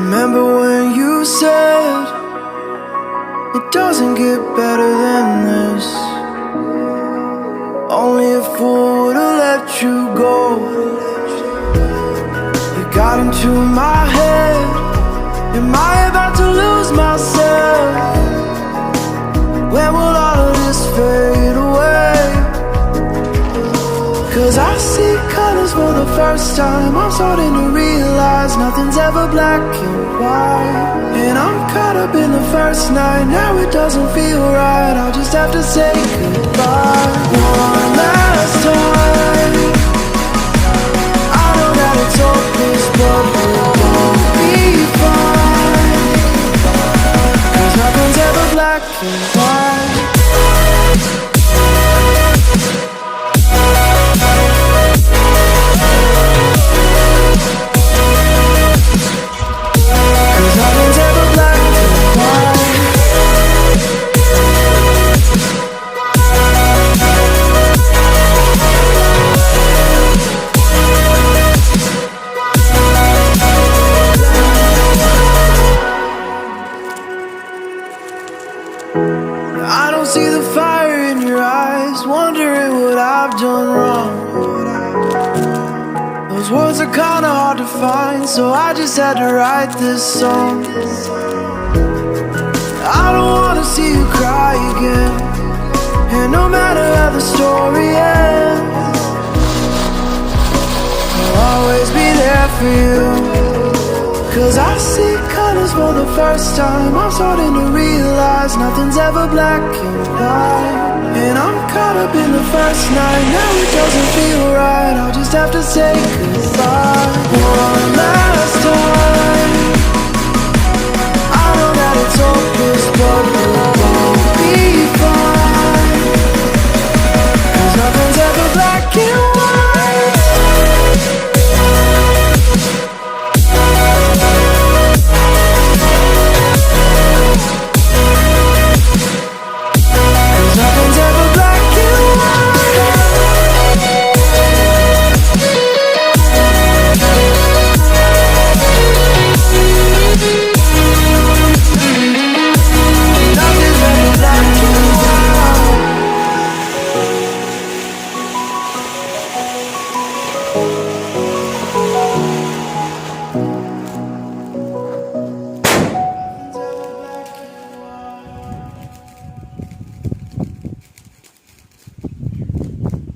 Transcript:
Remember when you said it doesn't get better than this? Only a fool would've let you go. You got into my head. Am I about to lose myself? When will all of this fade away? 'Cause I see colors for the first time. I'm starting to realize nothing's ever black and white. And I'm caught up in the first night. Now it doesn't feel right. I'll just have to say goodbye one last time. I know that it's hopeless, but we'll both be fine. 'Cause nothing's ever black and white. I don't see the fire in your eyes, wondering what I've done wrong. Those words are kinda hard to find, so I just had to write this song. I don't wanna see you cry again, and no matter how the story ends, I'll always be there for you. 'Cause I see colors for the first time. I'm starting to realize nothing's ever black and white. And I'm caught up in the first night. Now it doesn't feel right. I'll just have to say goodbye one last time. I know that it's hopeless, but